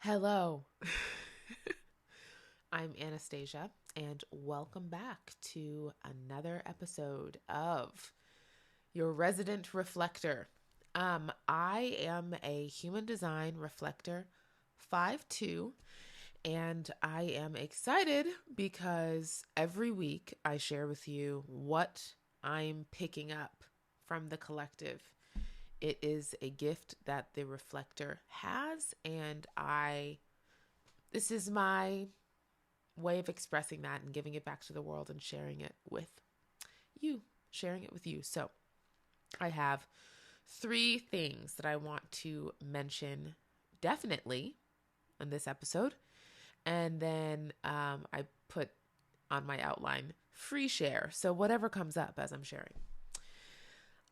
Hello, I'm Anastasia, and welcome back to another episode of Your Resident Reflector. I am a human design reflector 5'2", and I am excited because every week I share with you what I'm picking up from the collective. It is a gift that the reflector has, and this is my way of expressing that and giving it back to the world and sharing it with you. So I have three things that I want to mention definitely in this episode. And then I put on my outline free share. So whatever comes up as I'm sharing.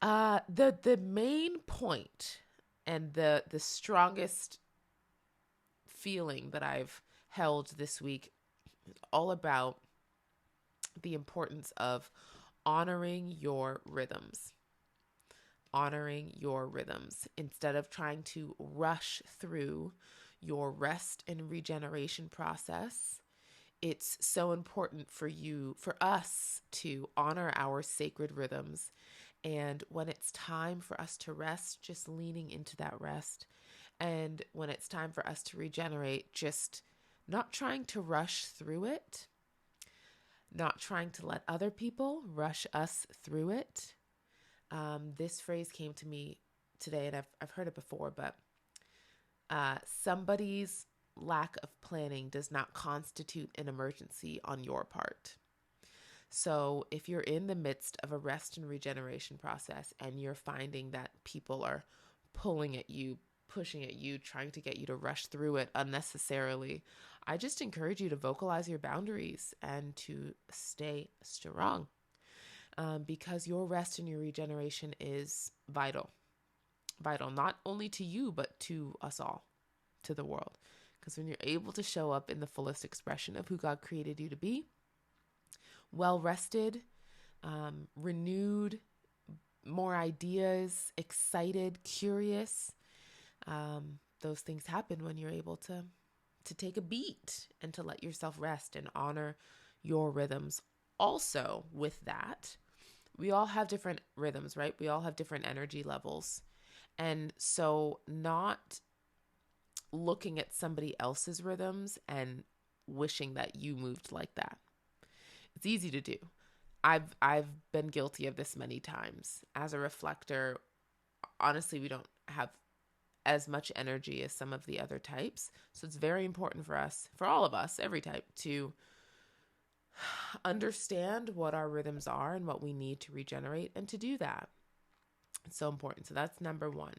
The main point and the strongest feeling that I've held this week is all about the importance of honoring your rhythms. Honoring your rhythms instead of trying to rush through your rest and regeneration process. It's so important for us to honor our sacred rhythms. And when it's time for us to rest, just leaning into that rest. And when it's time for us to regenerate, just not trying to rush through it, not trying to let other people rush us through it. This phrase came to me today, and I've heard it before, but somebody's lack of planning does not constitute an emergency on your part. So if you're in the midst of a rest and regeneration process and you're finding that people are pulling at you, pushing at you, trying to get you to rush through it unnecessarily, I just encourage you to vocalize your boundaries and to stay strong, because your rest and your regeneration is vital. Vital, not only to you, but to us all, to the world. Because when you're able to show up in the fullest expression of who God created you to be, well rested, renewed, more ideas, excited, curious, those things happen when you're able to take a beat and to let yourself rest and honor your rhythms. Also, with that, we all have different rhythms, right? We all have different energy levels. And so not looking at somebody else's rhythms and wishing that you moved like that. It's easy to do. I've been guilty of this many times. As a reflector, honestly, we don't have as much energy as some of the other types. So it's very important for us, for all of us, every type, to understand what our rhythms are and what we need to regenerate and to do that. It's so important. So that's number one.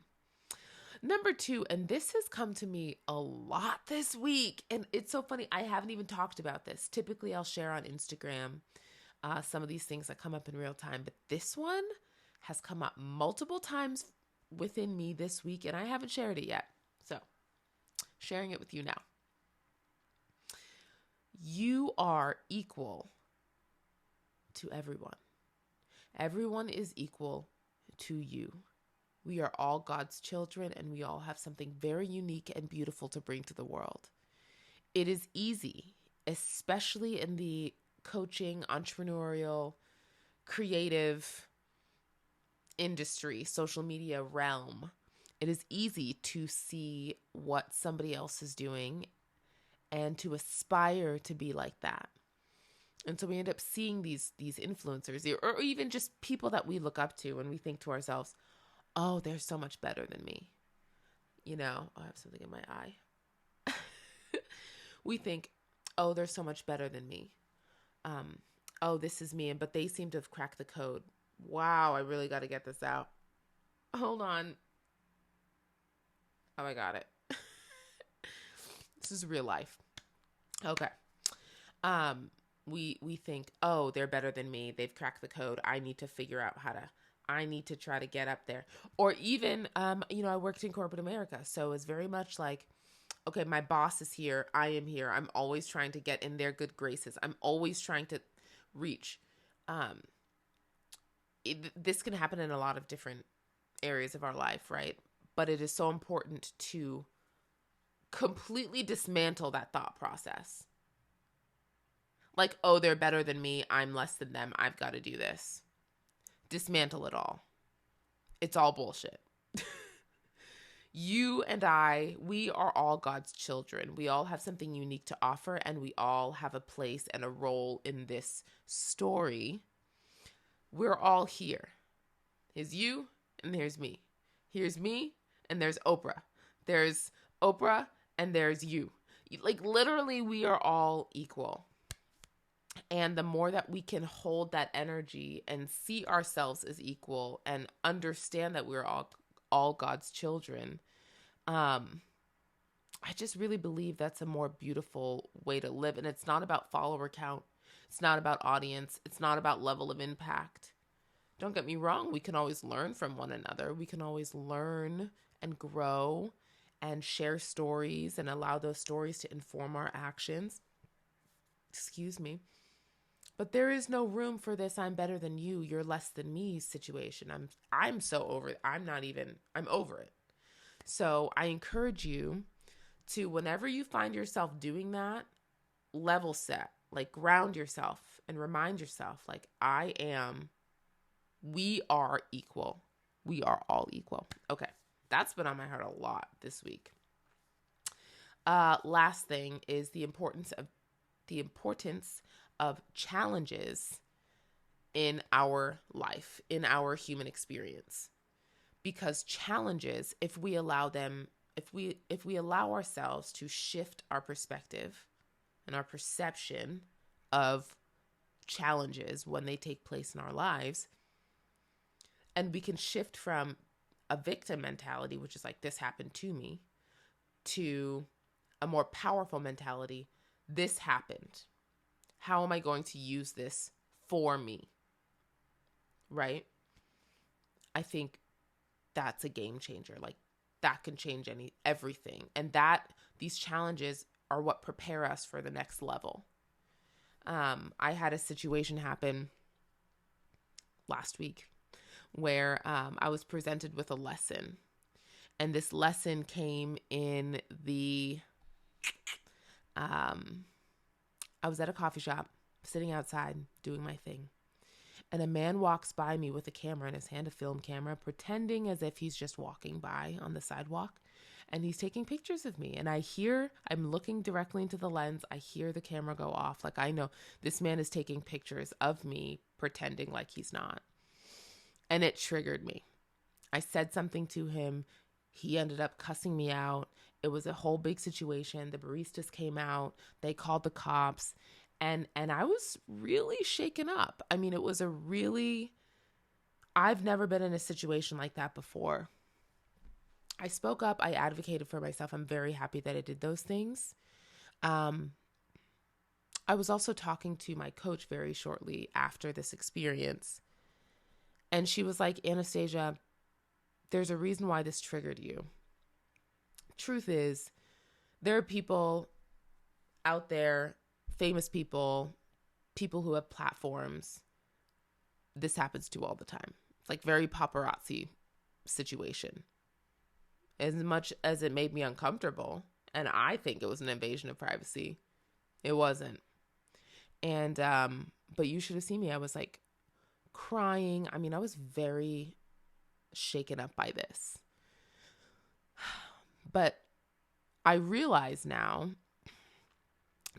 Number two, and this has come to me a lot this week, and it's so funny. I haven't even talked about this. Typically, I'll share on Instagram some of these things that come up in real time, but this one has come up multiple times within me this week, and I haven't shared it yet. So, sharing it with you now. You are equal to everyone. Everyone is equal to you. We are all God's children, and we all have something very unique and beautiful to bring to the world. It is easy, especially in the coaching, entrepreneurial, creative industry, social media realm. It is easy to see what somebody else is doing and to aspire to be like that. And so we end up seeing these influencers, or even just people that we look up to, and we think to ourselves, oh, they're so much better than me. I have something in my eye. We think, oh, they're so much better than me. Oh, this is me. But they seem to have cracked the code. Wow, I really got to get this out. Hold on. Oh, I got it. This is real life. Okay. We think, oh, they're better than me. They've cracked the code. I need to figure out I need to try to get up there. Or even, I worked in corporate America. So it's very much like, okay, my boss is here. I am here. I'm always trying to get in their good graces. I'm always trying to reach. This can happen in a lot of different areas of our life, right? But it is so important to completely dismantle that thought process. Like, oh, they're better than me. I'm less than them. I've got to do this. Dismantle it all. It's all bullshit. You and I, we are all God's children. We all have something unique to offer, and we all have a place and a role in this story. We're all here. Here's you, and there's me. Here's me, and there's Oprah. There's Oprah, and there's you. Like, literally, we are all equal. And the more that we can hold that energy and see ourselves as equal and understand that we're all God's children, I just really believe that's a more beautiful way to live. And it's not about follower count. It's not about audience. It's not about level of impact. Don't get me wrong. We can always learn from one another. We can always learn and grow and share stories and allow those stories to inform our actions. Excuse me. But there is no room for this I'm better than you, you're less than me situation. I'm so over it. I'm over it. So I encourage you to, whenever you find yourself doing that, level set, like ground yourself and remind yourself, like, we are equal. We are all equal. Okay. That's been on my heart a lot this week. Last thing is the importance of challenges in our life, in our human experience. Because challenges, if we allow ourselves to shift our perspective and our perception of challenges when they take place in our lives, and we can shift from a victim mentality, which is like, this happened to me, to a more powerful mentality, this happened. How am I going to use this for me? Right? I think that's a game changer. Like, that can change everything. And these challenges are what prepare us for the next level. I had a situation happen last week where I was presented with a lesson. And this lesson came in I was at a coffee shop, sitting outside, doing my thing. And a man walks by me with a camera in his hand, a film camera, pretending as if he's just walking by on the sidewalk. And he's taking pictures of me. And I'm looking directly into the lens. I hear the camera go off. Like, I know this man is taking pictures of me, pretending like he's not. And it triggered me. I said something to him. He ended up cussing me out. It was a whole big situation. The baristas came out. They called the cops. And I was really shaken up. I mean, I've never been in a situation like that before. I spoke up. I advocated for myself. I'm very happy that I did those things. I was also talking to my coach very shortly after this experience. And she was like, Anastasia, there's a reason why this triggered you. Truth is, there are people out there, famous people who have platforms, this happens to all the time. It's like very paparazzi situation. As much as it made me uncomfortable, and I think it was an invasion of privacy, it wasn't. And, but you should have seen me. I was like crying. I mean, I was very shaken up by this. But I realize now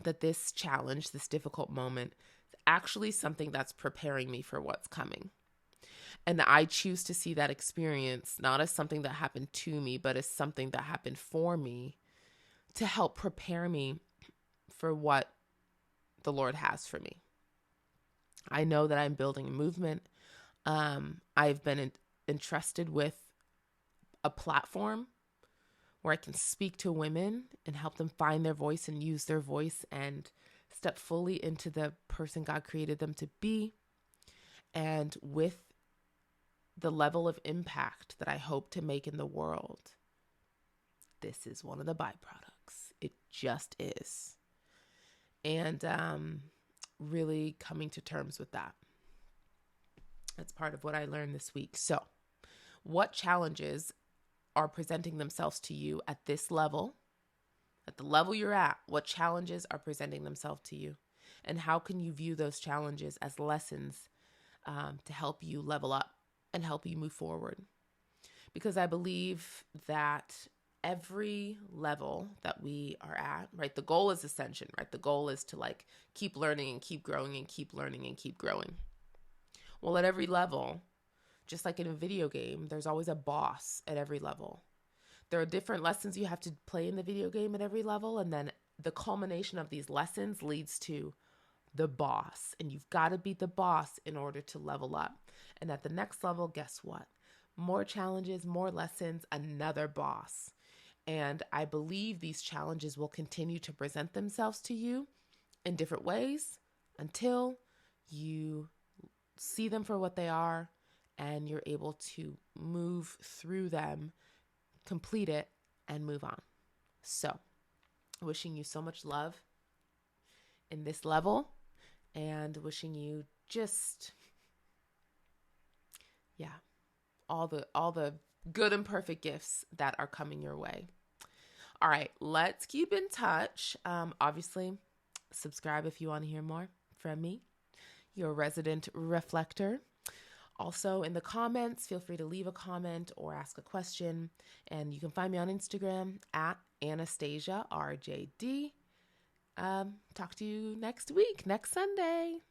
that this challenge, this difficult moment, is actually something that's preparing me for what's coming. And I choose to see that experience not as something that happened to me, but as something that happened for me to help prepare me for what the Lord has for me. I know that I'm building a movement. I've been entrusted with a platform where I can speak to women and help them find their voice and use their voice and step fully into the person God created them to be. And with the level of impact that I hope to make in the world, this is one of the byproducts. It just is. And really coming to terms with that. That's part of what I learned this week. So, what challenges are presenting themselves to you at this level? At the level you're at, what challenges are presenting themselves to you? And how can you view those challenges as lessons to help you level up and help you move forward? Because I believe that every level that we are at, right, the goal is ascension, right? The goal is to like keep learning and keep growing and keep learning and keep growing. Well, at every level, just like in a video game, there's always a boss at every level. There are different lessons you have to play in the video game at every level, and then the culmination of these lessons leads to the boss, and you've got to beat the boss in order to level up. And at the next level, guess what? More challenges, more lessons, another boss. And I believe these challenges will continue to present themselves to you in different ways until you see them for what they are and you're able to move through them, complete it, and move on. So, wishing you so much love in this level and wishing you just, all the good and perfect gifts that are coming your way. All right, let's keep in touch. Obviously, subscribe if you want to hear more from me, your resident reflector. Also, in the comments, feel free to leave a comment or ask a question. And you can find me on Instagram at AnastasiaRJD. Talk to you next week, next Sunday.